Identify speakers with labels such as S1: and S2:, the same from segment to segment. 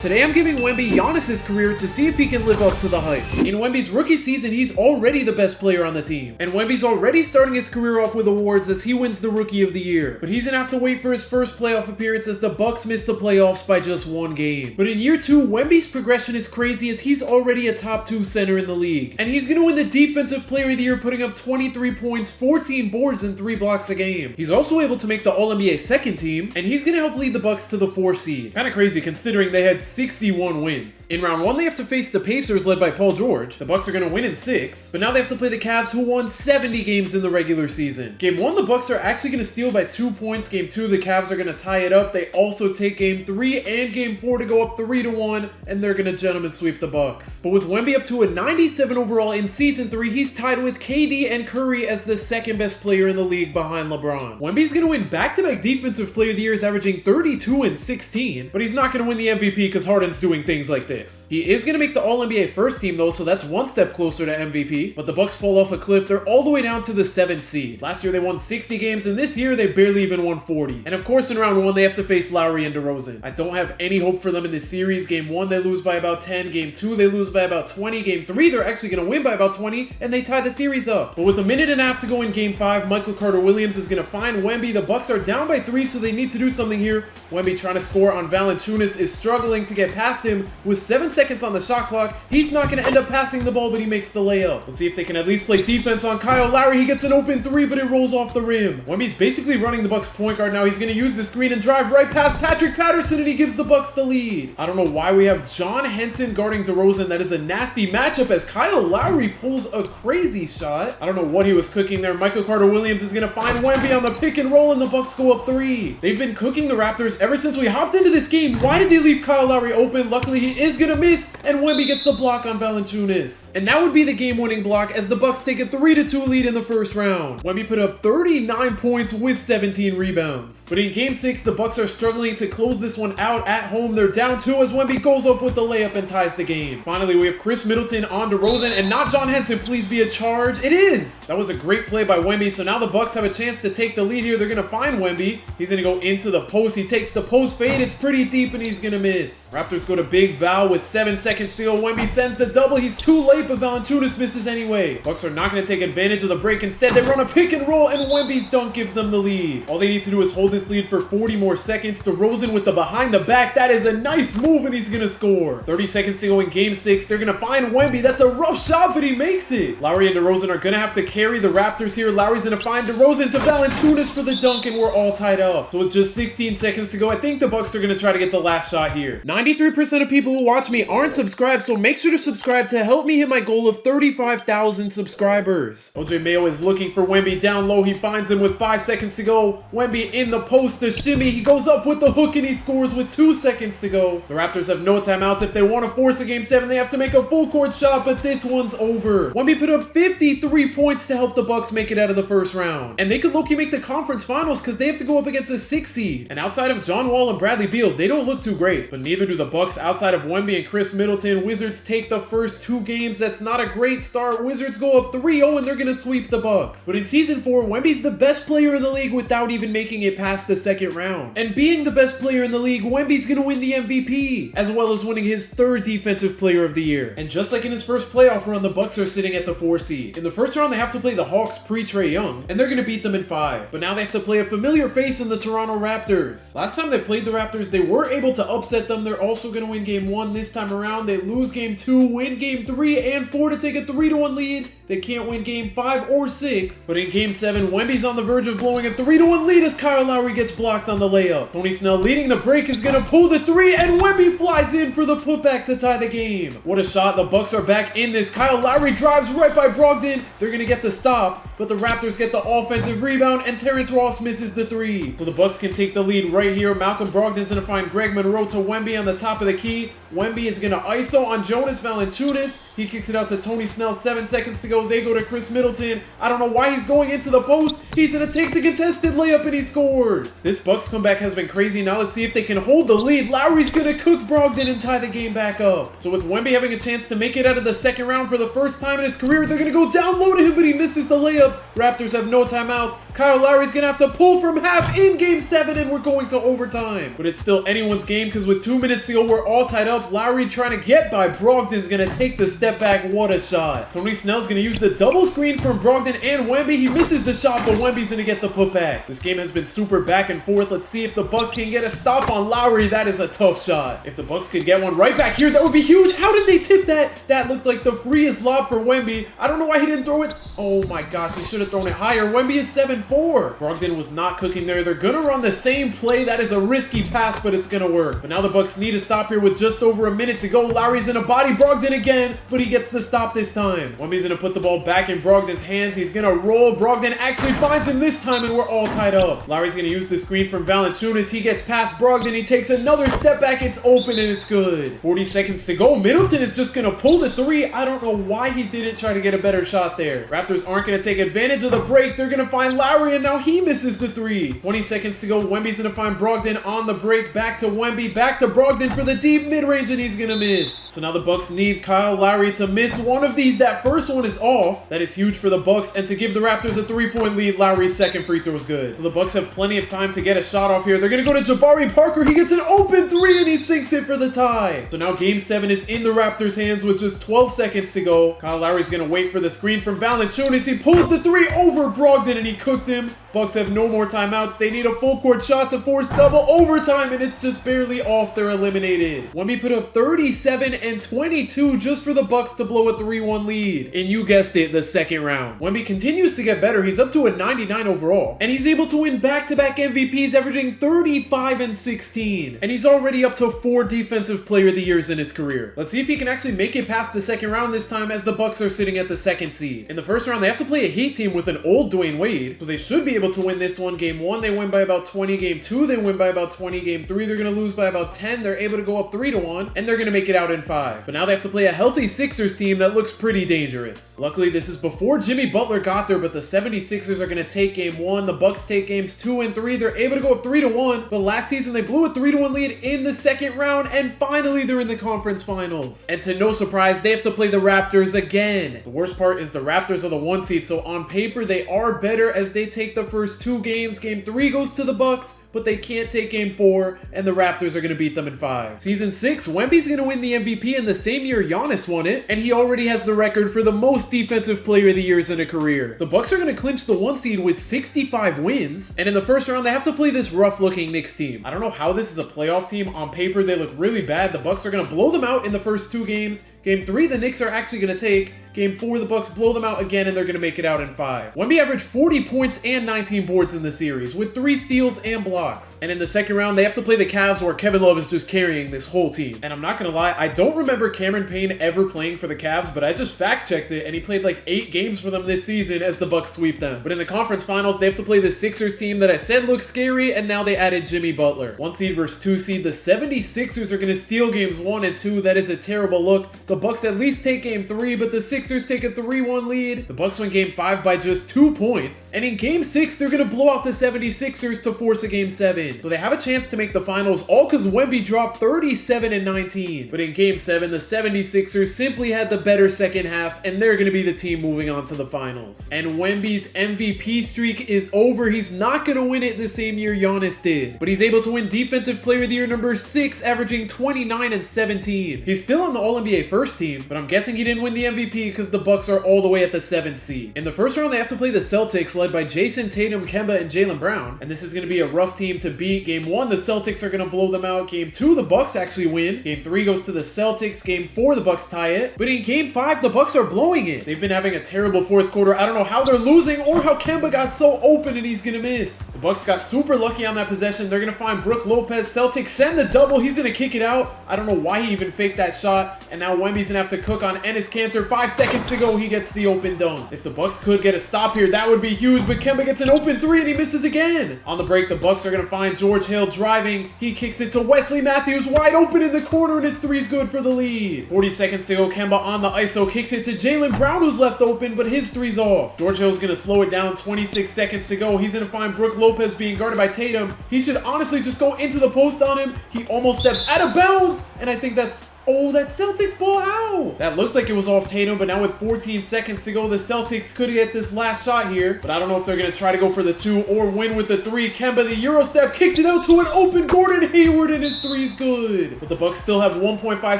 S1: Today I'm giving Wemby Giannis' career to see if he can live up to the hype. In Wemby's rookie season, he's already the best player on the team. And Wemby's already starting his career off with awards as he wins the Rookie of the Year. But he's gonna have to wait for his first playoff appearance as the Bucks missed the playoffs by just one game. But in year 2, Wemby's progression is crazy as he's already a top 2 center in the league. And he's gonna win the Defensive Player of the Year, putting up 23 points, 14 boards, and 3 blocks a game. He's also able to make the All-NBA second team, and he's gonna help lead the Bucks to the 4 seed. Kinda crazy considering they had 61 wins. In round 1, they have to face the Pacers led by Paul George. The Bucks are going to win in 6, but now they have to play the Cavs who won 70 games in the regular season. Game 1, the Bucks are actually going to steal by 2 points. Game 2, the Cavs are going to tie it up. They also take game 3 and game 4 to go up 3-1, and they're going to gentlemen sweep the Bucks. But with Wemby up to a 97 overall in season 3, he's tied with KD and Curry as the second best player in the league behind LeBron. Wemby's going to win back-to-back Defensive Player of the Year, averaging 32 and 16, but he's not going to win the MVP because Harden's doing things like this. He is going to make the All-NBA first team though, so that's one step closer to MVP, but the Bucks fall off a cliff. They're all the way down to the 7th seed. Last year they won 60 games, and this year they barely even won 40. And of course in round 1 they have to face Lowry and DeRozan. I don't have any hope for them in this series. Game 1 they lose by about 10, game 2 they lose by about 20, game 3 they're actually going to win by about 20, and they tie the series up. But with a minute and a half to go in game 5, Michael Carter-Williams is going to find Wemby. The Bucks are down by 3, so they need to do something here. Wemby trying to score on Valanciunas is struggling to get past him with 7 seconds on the shot clock. He's not going to end up passing the ball, but he makes the layup. Let's see if they can at least play defense on Kyle Lowry. He gets an open 3, but it rolls off the rim. Wemby's basically running the Bucks point guard now. He's going to use the screen and drive right past Patrick Patterson, and he gives the Bucks the lead. I don't know why we have John Henson guarding DeRozan. That is a nasty matchup as Kyle Lowry pulls a crazy shot. I don't know what he was cooking there. Michael Carter-Williams is going to find Wemby on the pick and roll, and the Bucks go up 3. They've been cooking the Raptors ever since we hopped into this game. Why did they leave Kyle Lowry open? Luckily, he is going to miss, and Wemby gets the block on Valanciunas. And that would be the game-winning block as the Bucks take a 3-2 lead in the first round. Wemby put up 39 points with 17 rebounds. But in game 6, the Bucks are struggling to close this one out at home. They're down 2 as Wemby goes up with the layup and ties the game. Finally, we have Khris Middleton on DeRozan, and not John Henson. Please be a charge. It is! That was a great play by Wemby, so now the Bucks have a chance to take the lead here. They're going to find Wemby. He's going to go into the post. He takes the post fade. It's pretty deep, and he's going to miss. Raptors go to Big Val with 7 seconds to go. Wemby sends the double. He's too late, but Valanciunas misses anyway. Bucks are not going to take advantage of the break. Instead, they run a pick and roll, and Wemby's dunk gives them the lead. All they need to do is hold this lead for 40 more seconds. DeRozan with the behind the back. That is a nice move, and he's going to score. 30 seconds to go in game 6. They're going to find Wemby. That's a rough shot, but he makes it. Lowry and DeRozan are going to have to carry the Raptors here. Lowry's going to find DeRozan to Valanciunas for the dunk, and we're all tied up. So with just 16 seconds to go, I think the Bucks are going to try to get the last shot here. 93% of people who watch me aren't subscribed, so make sure to subscribe to help me hit my goal of 35,000 subscribers. OJ Mayo is looking for Wemby down low. He finds him with 5 seconds to go. Wemby in the post, the shimmy. He goes up with the hook and he scores with 2 seconds to go. The Raptors have no timeouts. If they want to force a game 7, they have to make a full court shot, but this one's over. Wemby put up 53 points to help the Bucks make it out of the first round. And they could low-key make the conference finals because they have to go up against a 6 seed. And outside of John Wall and Bradley Beal, they don't look too great. But neither do the Bucks outside of Wemby and Khris Middleton. Wizards take the first 2 games. That's not a great start. Wizards go up 3-0 and they're going to sweep the Bucks. But in season 4, Wemby's the best player in the league without even making it past the second round. And being the best player in the league, Wemby's going to win the MVP, as well as winning his 3rd Defensive Player of the Year. And just like in his first playoff run, the Bucks are sitting at the 4 seed. In the first round, they have to play the Hawks pre-Trae Young, and they're going to beat them in 5. But now they have to play a familiar face in the Toronto Raptors. Last time they played the Raptors, they were able to upset them. They're also going to win game 1 this time around. They lose game 2, win game 3 and 4 to take a 3-1 lead. They can't win game 5 or 6. But in game 7, Wemby's on the verge of blowing a 3-1 lead as Kyle Lowry gets blocked on the layup. Tony Snell leading the break is going to pull the 3, and Wemby flies in for the putback to tie the game. What a shot. The Bucks are back in this. Kyle Lowry drives right by Brogdon. They're going to get the stop, but the Raptors get the offensive rebound, and Terrence Ross misses the 3. So the Bucks can take the lead right here. Malcolm Brogdon's going to find Greg Monroe to Wemby on the top of the key. Wemby is going to ISO on Jonas Valanciunas. He kicks it out to Tony Snell. 7 seconds to go. They go to Khris Middleton. I don't know why he's going into the post. He's going to take the contested layup and he scores. This Bucks comeback has been crazy. Now let's see if they can hold the lead. Lowry's going to cook Brogdon and tie the game back up. So with Wemby having a chance to make it out of the second round for the first time in his career, they're going to go down low to him, but he misses the layup. Raptors have no timeouts. Kyle Lowry's going to have to pull from half in game 7, and we're going to overtime. But it's still anyone's game because with 2 minutes minutes to go. We're all tied up. Lowry trying to get by. Brogdon's going to take the step back. What a shot. Tony Snell's going to use the double screen from Brogdon and Wemby. He misses the shot, but Wemby's going to get the putback. This game has been super back and forth. Let's see if the Bucks can get a stop on Lowry. That is a tough shot. If the Bucks could get one right back here, that would be huge. How did they tip that? That looked like the freest lob for Wemby. I don't know why he didn't throw it. Oh my gosh, he should have thrown it higher. Wemby is 7-4. Brogdon was not cooking there. They're going to run the same play. That is a risky pass, but it's going to work. But now the Bucks need to stop here with just over a minute to go. Lowry's in a body Brogdon again, but he gets the stop this time. Wemby's going to put the ball back in Brogdon's hands. He's going to roll. Brogdon actually finds him this time, and we're all tied up. Lowry's going to use the screen from Valanciunas. He gets past Brogdon. He takes another step back. It's open, and it's good. 40 seconds to go. Middleton is just going to pull the three. I don't know why he didn't try to get a better shot there. Raptors aren't going to take advantage of the break. They're going to find Lowry, and now he misses the three. 20 seconds to go. Wemby's going to find Brogdon on the break. Back to Wemby. Back to Brogdon for the deep mid-range, and he's going to miss. So now the Bucks need Kyle Lowry to miss one of these. That first one is off. That is huge for the Bucks, and to give the Raptors a 3-point lead, Lowry's second free throw is good. So the Bucks have plenty of time to get a shot off here. They're going to go to Jabari Parker. He gets an open three, and he sinks it for the tie. So now Game 7 is in the Raptors' hands with just 12 seconds to go. Kyle Lowry's going to wait for the screen from Valanciunas. He pulls the three over Brogdon, and he cooked him. Bucks have no more timeouts. They need a full court shot to force double overtime, and it's just barely off. They're eliminated. Wemby put up 37 and 22 just for the Bucks to blow a 3-1 lead. And you guessed it, the second round. Wemby continues to get better. He's up to a 99 overall, and he's able to win back-to-back MVPs, averaging 35 and 16. And he's already up to 4 Defensive Player of the Years in his career. Let's see if he can actually make it past the second round this time, as the Bucks are sitting at the second seed. In the first round, they have to play a Heat team with an old Dwayne Wade, so they should be able to win this one. Game 1, they win by about 20. Game 2, they win by about 20. Game 3, they're going to lose by about 10. They're able to go up 3-1, and they're going to make it out in 5. But now they have to play a healthy Sixers team that looks pretty dangerous. Luckily, this is before Jimmy Butler got there, but the 76ers are going to take Game 1. The Bucks take Games 2 and 3. They're able to go up 3-1, but last season they blew a 3-1 lead in the second round, and finally they're in the conference finals. And to no surprise, they have to play the Raptors again. The worst part is the Raptors are the 1 seed, so on paper they are better as they take the first 2 games. Game 3 goes to the Bucks, but they can't take Game 4, and the Raptors are going to beat them in 5. Season 6, Wemby's going to win the MVP in the same year Giannis won it, and he already has the record for the most Defensive Player of the Years in a career. The Bucks are going to clinch the 1 seed with 65 wins, and in the first round, they have to play this rough-looking Knicks team. I don't know how this is a playoff team. On paper, they look really bad. The Bucks are going to blow them out in the first 2 games. Game 3, the Knicks are actually going to take. Game 4, the Bucks blow them out again, and they're going to make it out in 5. Wemby averaged 40 points and 19 boards in the series, with 3 steals and blocks. And in the second round, they have to play the Cavs, where Kevin Love is just carrying this whole team. And I'm not going to lie, I don't remember Cameron Payne ever playing for the Cavs, but I just fact-checked it, and he played like 8 games for them this season as the Bucks sweep them. But in the conference finals, they have to play the Sixers team that I said looks scary, and now they added Jimmy Butler. 1 seed versus 2 seed, the 76ers are going to steal games 1 and 2. That is a terrible look. The Bucks at least take game 3, but the Sixers take a 3-1 lead. The Bucks win game 5 by just 2 points. And in game 6, they're going to blow out the 76ers to force a game 7. So they have a chance to make the finals, all because Wemby dropped 37 and 19. But in game 7, the 76ers simply had the better second half, and they're going to be the team moving on to the finals. And Wemby's MVP streak is over. He's not going to win it the same year Giannis did, but he's able to win Defensive Player of the Year number 6, averaging 29 and 17. He's still on the All-NBA first team, but I'm guessing he didn't win the MVP because the Bucks are all the way at the 7th seed. In the first round, they have to play the Celtics, led by Jason Tatum, Kemba, and Jaylen Brown. And this is going to be a rough team to beat. Game 1, the Celtics are going to blow them out. Game 2, the Bucks actually win. Game 3 goes to the Celtics. Game 4, the Bucks tie it. But in Game 5, the Bucks are blowing it. They've been having a terrible fourth quarter. I don't know how they're losing or how Kemba got so open and he's going to miss. The Bucks got super lucky on that possession. They're going to find Brook Lopez. Celtics send the double. He's going to kick it out. I don't know why he even faked that shot. And now Wemby's going to have to cook on Enes Kanter. 5 seconds to go. He gets the open dunk. If the Bucks could get a stop here, that would be huge, but Kemba gets an open 3 and he misses again. On the break, the Bucks are going to find George Hill driving. He kicks it to Wesley Matthews, wide open in the corner, and his 3 is good for the lead. 40 seconds to go. Kemba on the ISO kicks it to Jaylen Brown, who's left open, but his 3's off. George Hill's going to slow it down. 26 seconds to go. He's going to find Brook Lopez being guarded by Tatum. He should honestly just go into the post on him. He almost steps out of bounds, and I think that's... Oh, that Celtics ball out. That looked like it was off Tatum, but now with 14 seconds to go, the Celtics could get this last shot here. But I don't know if they're going to try to go for the 2 or win with the 3. Kemba, the Euro step, kicks it out to an open Gordon Hayward, and his 3's good. But the Bucks still have 1.5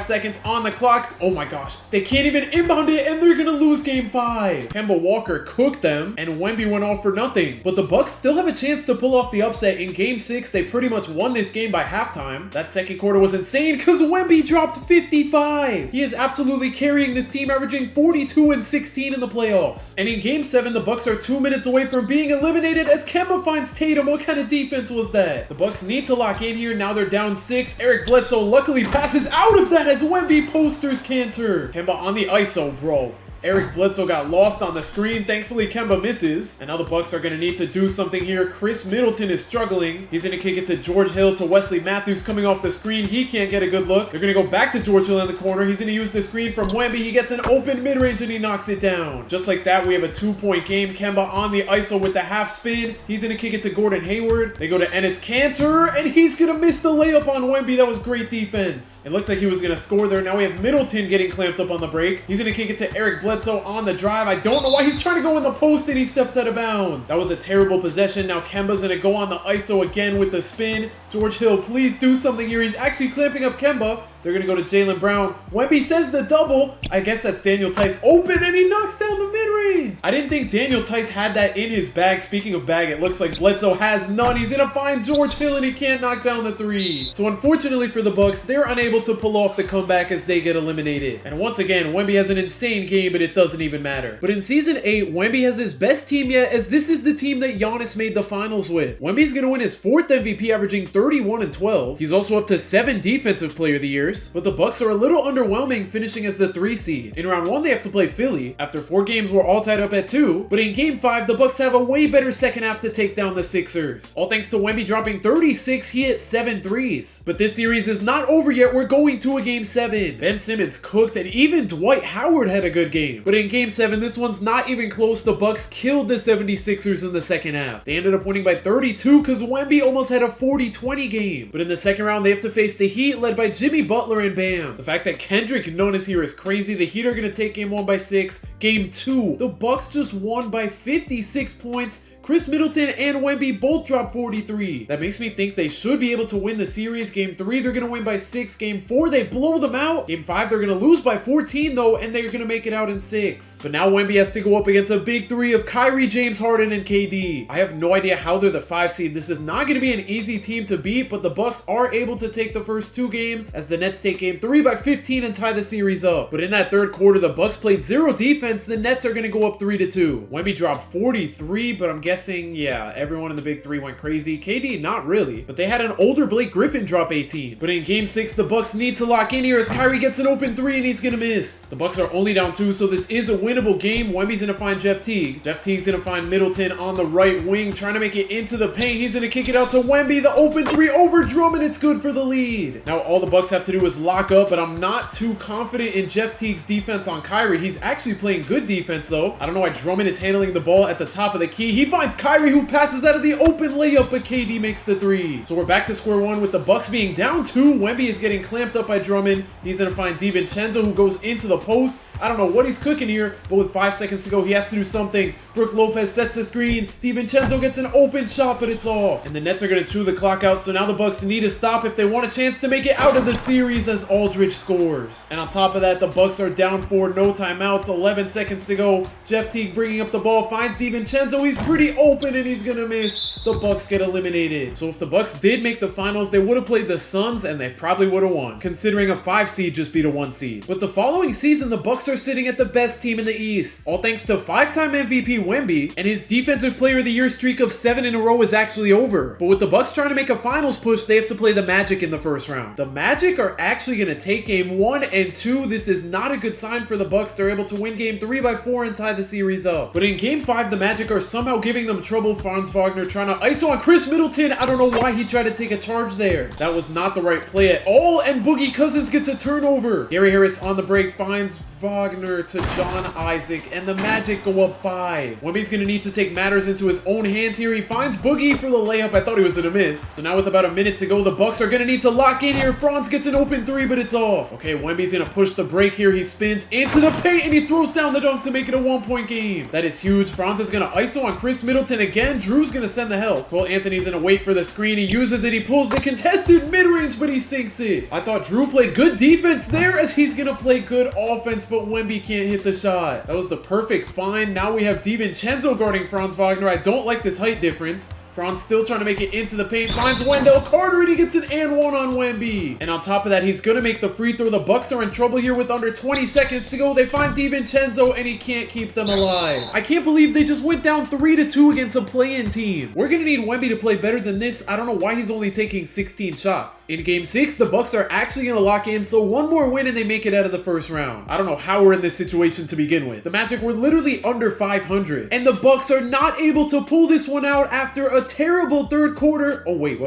S1: seconds on the clock. Oh my gosh. They can't even inbound it, and they're going to lose game 5. Kemba Walker cooked them, and Wemby went off for nothing. But the Bucks still have a chance to pull off the upset. In game 6, they pretty much won this game by halftime. That second quarter was insane because Wemby dropped 55. He is absolutely carrying this team, averaging 42 and 16 in the playoffs. And in game 7, the Bucks are 2 minutes away from being eliminated as Kemba finds Tatum. What kind of defense was that? The Bucks need to lock in here. Now they're down 6. Eric Bledsoe luckily passes out of that as Wemby posters Cantor. Kemba on the ISO, bro. Eric Bledsoe got lost on the screen. Thankfully, Kemba misses. And now the Bucks are going to need to do something here. Khris Middleton is struggling. He's going to kick it to George Hill, to Wesley Matthews coming off the screen. He can't get a good look. They're going to go back to George Hill in the corner. He's going to use the screen from Wemby. He gets an open mid-range and he knocks it down. Just like that, we have a 2-point game. Kemba on the ISO with the half spin. He's going to kick it to Gordon Hayward. They go to Enes Kanter, and he's going to miss the layup on Wemby. That was great defense. It looked like he was going to score there. Now we have Middleton getting clamped up on the break. He's going to kick it to Eric Bledsoe on the drive. I don't know why he's trying to go in the post and he steps out of bounds. That was a terrible possession. Now Kemba's going to go on the ISO again with the spin. George Hill, please do something here. He's actually clamping up Kemba. They're going to go to Jaylen Brown. Wemby sends the double. I guess that's Daniel Tice open, and he knocks down the mid-range. I didn't think Daniel Tice had that in his bag. Speaking of bag, it looks like Bledsoe has none. He's going to find George Hill, and he can't knock down the 3. So unfortunately for the Bucks, they're unable to pull off the comeback as they get eliminated. And once again, Wemby has an insane game, but it doesn't even matter. But in Season 8, Wemby has his best team yet, as this is the team that Giannis made the finals with. Wemby's going to win his 4th MVP, averaging 31 and 12. He's also up to 7 Defensive Player of the Years. But the Bucks are a little underwhelming, finishing as the 3 seed. In round 1, they have to play Philly. After 4 games, we're all tied up at 2. But in game 5, the Bucks have a way better second half to take down the Sixers. All thanks to Wemby dropping 36, he hit 7 threes. But this series is not over yet. We're going to a game 7. Ben Simmons cooked, and even Dwight Howard had a good game. But in game 7, this one's not even close. The Bucks killed the 76ers in the second half. They ended up winning by 32 because Wemby almost had a 40-20 game. But in the second round, they have to face the Heat, led by Jimmy Butler and Bam. The fact that Kendrick Nunn is here is crazy. The Heat are going to take game 1 by 6. Game 2, the Bucks just won by 56 points. Khris Middleton and Wemby both dropped 43. That makes me think they should be able to win the series. Game 3, they're going to win by 6. Game 4, they blow them out. Game 5, they're going to lose by 14 though, and they're going to make it out in 6. But now Wemby has to go up against a big 3 of Kyrie, James Harden, and KD. I have no idea how they're the 5 seed. This is not going to be an easy team to beat, but the Bucks are able to take the first 2 games as the Nets take game 3 by 15 and tie the series up. But in that third quarter, the Bucks played 0 defense. The Nets are going to go up 3-2. Wemby dropped 43, but I'm guessing, yeah, everyone in the big 3 went crazy. KD, not really, but they had an older Blake Griffin drop 18. But in game 6, the Bucks need to lock in here as Kyrie gets an open 3 and he's gonna miss. The Bucks are only down 2, so this is a winnable game. Wemby's gonna find Jeff Teague. Jeff Teague's gonna find Middleton on the right wing, trying to make it into the paint. He's gonna kick it out to Wemby. The open 3 over Drummond. It's good for the lead. Now all the Bucks have to do is lock up, but I'm not too confident in Jeff Teague's defense on Kyrie. He's actually playing good defense though. I don't know why Drummond is handling the ball at the top of the key. He finds Kyrie, who passes out of the open layup, but KD makes the 3. So we're back to square one with the Bucks being down 2. Wemby is getting clamped up by Drummond. He's gonna find DiVincenzo, who goes into the post. I don't know what he's cooking here, but with 5 seconds to go, he has to do something. Brook Lopez sets the screen. DiVincenzo gets an open shot, but it's off. And the Nets are going to chew the clock out, so now the Bucks need to stop if they want a chance to make it out of the series as Aldridge scores. And on top of that, the Bucks are down 4, no timeouts, 11 seconds to go. Jeff Teague bringing up the ball, finds DiVincenzo. He's pretty open, and he's going to miss. The Bucks get eliminated. So if the Bucks did make the finals, they would have played the Suns, and they probably would have won, considering a 5 seed just beat a 1 seed. But the following season, the Bucks are sitting at the best team in the East, all thanks to 5-time MVP Wemby, and his Defensive Player of the Year streak of 7 in a row is actually over. But with the Bucks trying to make a finals push, they have to play the Magic in the first round. The Magic are actually going to take game 1 and 2. This is not a good sign for the Bucks. They're able to win game 3 by 4 and tie the series up. But in game 5, the Magic are somehow giving them trouble. Franz Wagner trying to ISO on Khris Middleton. I don't know why he tried to take a charge there. That was not the right play at all, and Boogie Cousins gets a turnover. Gary Harris on the break finds Wagner to John Isaac, and the Magic go up 5. Wemby's gonna need to take matters into his own hands here. He finds Boogie for the layup. I thought he was gonna miss. So now with about a minute to go, the Bucks are gonna need to lock in here. Franz gets an open 3, but it's off. Okay, Wemby's gonna push the break here. He spins into the paint, and he throws down the dunk to make it a 1-point game. That is huge. Franz is gonna ISO on Khris Middleton again. Jrue's gonna send the help. Cole Anthony's gonna wait for the screen. He uses it. He pulls the contested mid-range, but he sinks it. I thought Jrue played good defense there, as he's gonna play good offense, but Wemby can't hit the shot. That was the perfect find. Now we have DiVincenzo guarding Franz Wagner. I don't like this height difference. Franz still trying to make it into the paint, finds Wendell Carter, and he gets an and one on Wemby. And on top of that, he's gonna make the free throw. The Bucks are in trouble here with under 20 seconds to go. They find DiVincenzo, and he can't keep them alive. I can't believe they just went down 3-2 against a play-in team. We're gonna need Wemby to play better than this. I don't know why he's only taking 16 shots. In game 6, the Bucks are actually gonna lock in, so one more win and they make it out of the first round. I don't know how we're in this situation to begin with. The Magic were literally under 500, and the Bucks are not able to pull this one out after a terrible third quarter. Oh, wait.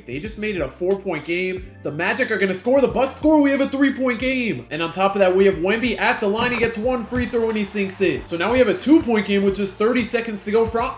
S1: They just made it a 4-point game. The Magic are going to score. The Bucks score. We have a 3-point game. And on top of that, we have Wemby at the line. He gets one free throw and he sinks it. So now we have a 2-point game with just 30 seconds to go from...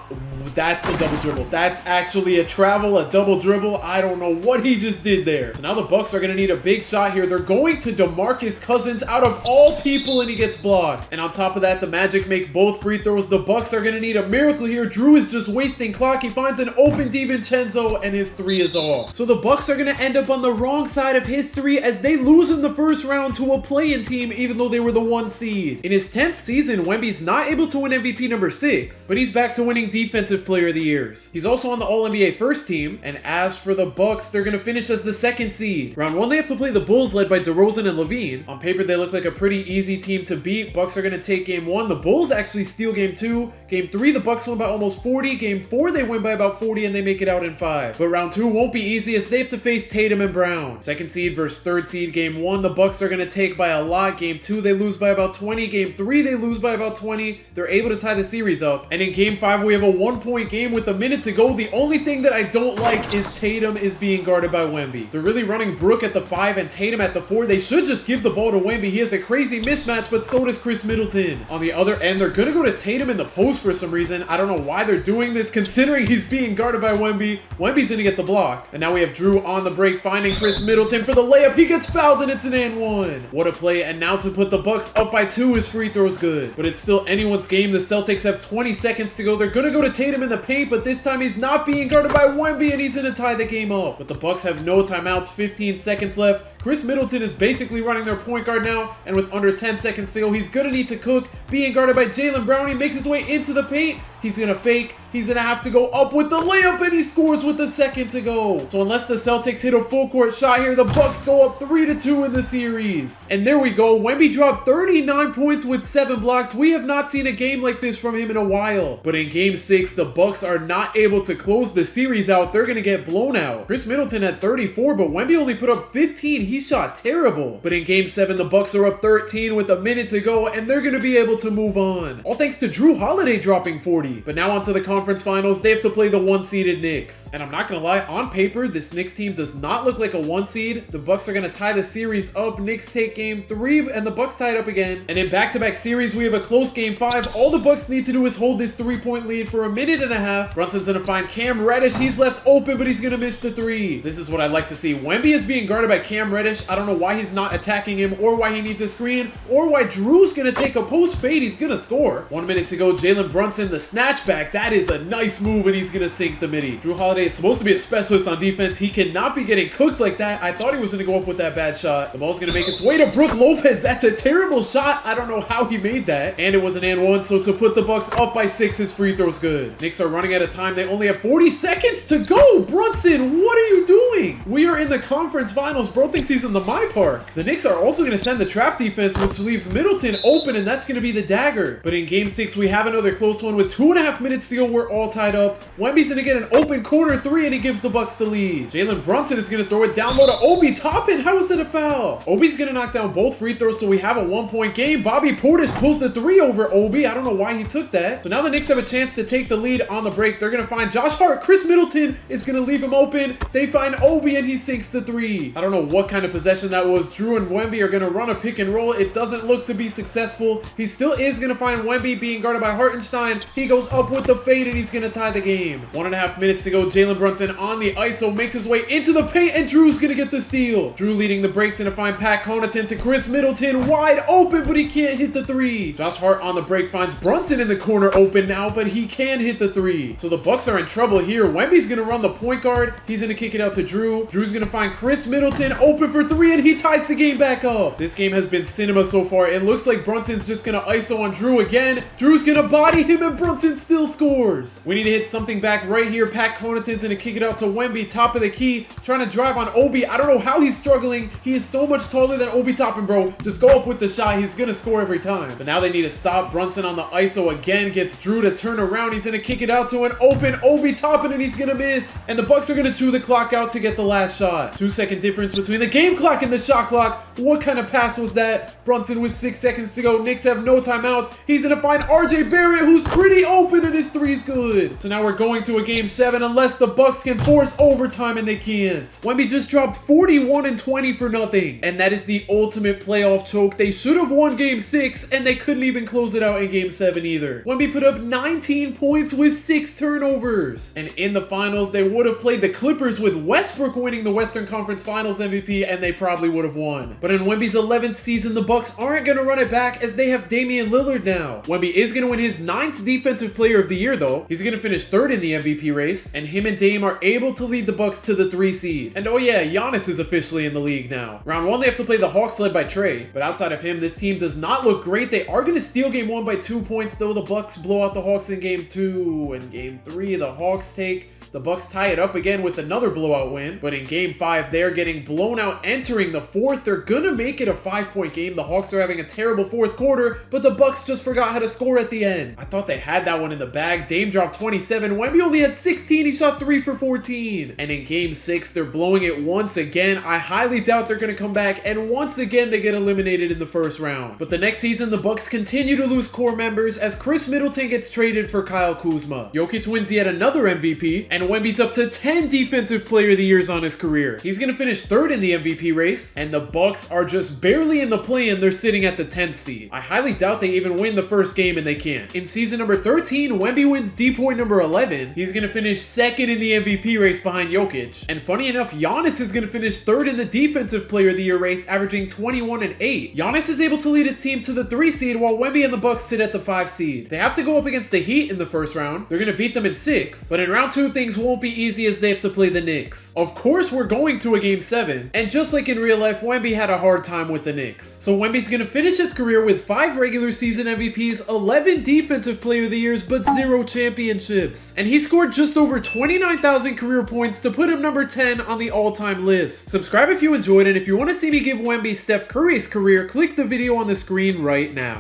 S1: That's a double dribble. That's actually a travel, a double dribble. I don't know what he just did there. So now the Bucks are going to need a big shot here. They're going to DeMarcus Cousins out of all people, and he gets blocked. And on top of that, the Magic make both free throws. The Bucks are going to need a miracle here. Jrue is just wasting clock. He finds an open DiVincenzo, and his 3 is off. So the Bucks are going to end up on the wrong side of history as they lose in the first round to a play-in team, even though they were the 1 seed. In his 10th season, Wemby's not able to win MVP number 6, but he's back to winning Defensive Player of the Years. He's also on the All-NBA first team, and as for the Bucks, they're going to finish as the 2nd seed. Round 1, they have to play the Bulls led by DeRozan and Levine. On paper, they look like a pretty easy team to beat. Bucks are going to take game 1. The Bulls actually steal game 2. Game 3, the Bucks win by almost 40. Game 4, they win by about 40, and they make it out in 5. But round 2 won't be easy as they have to face Tatum and Brown. 2nd seed versus 3rd seed. Game 1, the Bucks are going to take by a lot. Game 2, they lose by about 20. Game 3, they lose by about 20. They're able to tie the series up. And in game 5, we have a 1-point game with a minute to go. The only thing that I don't like is Tatum is being guarded by Wemby. They're really running Brook at the 5 and Tatum at the 4. They should just give the ball to Wemby. He has a crazy mismatch, but so does Khris Middleton. On the other end, they're going to go to Tatum in the post for some reason. I don't know why they're doing this, considering he's being guarded by Wemby. Wemby's going to get the block. And now we have Jrue on the break, finding Khris Middleton for the layup. He gets fouled, and it's an and one. What a play. And now to put the Bucks up by 2, his free throw's good. But it's still anyone's game. The Celtics have 20 seconds to go. They're going to go to Tatum in the paint, but this time he's not being guarded by Wemby, and he's going to tie the game up. But the Bucks have no timeouts, 15 seconds left. Khris Middleton is basically running their point guard now, and with under 10 seconds to go, he's going to need to cook. Being guarded by Jaylen Brown, he makes his way into the paint. He's going to fake. He's going to have to go up with the layup, and he scores with a second to go. So unless the Celtics hit a full court shot here, the Bucks go up 3-2 in the series. And there we go. Wemby dropped 39 points with 7 blocks. We have not seen a game like this from him in a while. But in game 6, the Bucks are not able to close the series out. They're going to get blown out. Khris Middleton had 34, but Wemby only put up 15. He shot terrible. But in game 7, the Bucks are up 13 with a minute to go, and they're going to be able to move on. All thanks to Jrue Holiday dropping 40. But now onto the conference finals, they have to play the 1-seeded Knicks. And I'm not gonna lie, on paper, this Knicks team does not look like a 1-seed. The Bucks are gonna tie the series up. Knicks take game 3, and the Bucks tie it up again. And in back-to-back series, we have a close game 5. All the Bucks need to do is hold this 3-point lead for a minute and a half. Brunson's gonna find Cam Reddish. He's left open, but he's gonna miss the 3. This is what I like to see. Wemby is being guarded by Cam Reddish. I don't know why he's not attacking him, or why he needs a screen, or why Jrue's gonna take a post fade. He's gonna score. 1 minute to go. Jalen Brunson, the snatchback. That is a nice move, and he's gonna sink the midi. Jrue Holiday is supposed to be a specialist on defense. He cannot be getting cooked like that. I thought he was gonna go up with that bad shot. The ball's gonna make its way to Brook Lopez. That's a terrible shot. I don't know how he made that. And it was an and one, so to put the Bucks up by 6, his free throw's good. Knicks are running out of time. They only have 40 seconds to go. Brunson, what are you doing? We are in the conference finals. Bro thinks he's in the My Park. The Knicks are also gonna send the trap defense, which leaves Middleton open, and that's gonna be the dagger. But in game 6, we have another close one with 2.5 minutes to go. We're all tied up. Wemby's gonna get an open corner 3, and he gives the Bucks the lead. Jalen Brunson is gonna throw it down low to Obi Toppin. How is it a foul? Obi's gonna knock down both free throws, so we have a 1-point game. Bobby Portis pulls the 3 over Obi. I don't know why he took that. So now the Knicks have a chance to take the lead on the break. They're gonna find Josh Hart. Khris Middleton is gonna leave him open. They find Obi, and he sinks the 3. I don't know what kind kind of possession that was. Jrue and Wemby are going to run a pick and roll. It doesn't look to be successful. He still is going to find Wemby being guarded by Hartenstein. He goes up with the fade and he's going to tie the game. 1.5 minutes to go. Jalen Brunson on the ISO makes his way into the paint and Jrue's going to get the steal. Jrue leading the breaks and to find Pat Connaughton to Khris Middleton wide open, but he can't hit the three. Josh Hart on the break finds Brunson in the corner open now, but he can hit the three. So the Bucks are in trouble here. Wemby's going to run the point guard. He's going to kick it out to Jrue. Drew's going to find Khris Middleton open for three and he ties the game back up. This game has been cinema so far. It looks like Brunson's just going to ISO on Jrue again. Drew's going to body him and Brunson still scores. We need to hit something back right here. Pat Connaughton's going to kick it out to Wemby, top of the key, trying to drive on Obi. I don't know how he's struggling. He is so much taller than Obi Toppin, bro. Just go up with the shot. He's going to score every time. But now they need to stop. Brunson on the ISO again gets Jrue to turn around. He's going to kick it out to an open Obi Toppin and he's going to miss. And the Bucks are going to chew the clock out to get the last shot. 2-second difference between the game clock and the shot clock. What kind of pass was that? Brunson with 6 seconds to go. Knicks have no timeouts. He's going to find RJ Barrett, who's pretty open, and his three's good. So now we're going to a game 7 unless the Bucks can force overtime, and they can't. Wemby just dropped 41 and 20 for nothing. And that is the ultimate playoff choke. They should have won game 6, and they couldn't even close it out in game 7 either. Wemby put up 19 points with 6 turnovers. And in the finals, they would have played the Clippers with Westbrook winning the Western Conference Finals MVP, and they probably would have won. But in Wemby's 11th season, the Bucks aren't going to run it back as they have Damian Lillard now. Wemby is going to win his 9th Defensive Player of the Year, though. He's going to finish 3rd in the MVP race, and him and Dame are able to lead the Bucks to the 3 seed. And oh yeah, Giannis is officially in the league now. Round 1, they have to play the Hawks led by Trey, but outside of him, this team does not look great. They are going to steal game 1 by 2 points, though. The Bucks blow out the Hawks in game 2, and game 3, the Hawks take. The Bucks tie it up again with another blowout win, but in game 5, they're getting blown out entering the 4th. They're gonna make it a 5-point game. The Hawks are having a terrible 4th quarter, but the Bucks just forgot how to score at the end. I thought they had that one in the bag. Dame dropped 27. Wemby only had 16. He shot 3 for 14. And in game 6, they're blowing it once again. I highly doubt they're gonna come back, and once again, they get eliminated in the first round. But the next season, the Bucks continue to lose core members as Khris Middleton gets traded for Kyle Kuzma. Jokic wins yet another MVP, and Wemby's up to 10 Defensive Player of the Years on his career. He's going to finish 3rd in the MVP race, and the Bucks are just barely in the play-in. They're sitting at the 10th seed. I highly doubt they even win the first game, and they can't. In season number 13, Wemby wins D-point number 11. He's going to finish 2nd in the MVP race behind Jokic. And funny enough, Giannis is going to finish 3rd in the Defensive Player of the Year race, averaging 21 and 8. Giannis is able to lead his team to the 3 seed, while Wemby and the Bucks sit at the 5 seed. They have to go up against the Heat in the first round. They're going to beat them in 6. But in round 2, things won't be easy as they have to play the Knicks. Of course, we're going to a game 7. And just like in real life, Wemby had a hard time with the Knicks. So Wemby's going to finish his career with 5 regular season MVPs, 11 Defensive Player of the Years, but 0 championships. And he scored just over 29,000 career points to put him number 10 on the all-time list. Subscribe if you enjoyed, and if you want to see me give Wemby Steph Curry's career, click the video on the screen right now.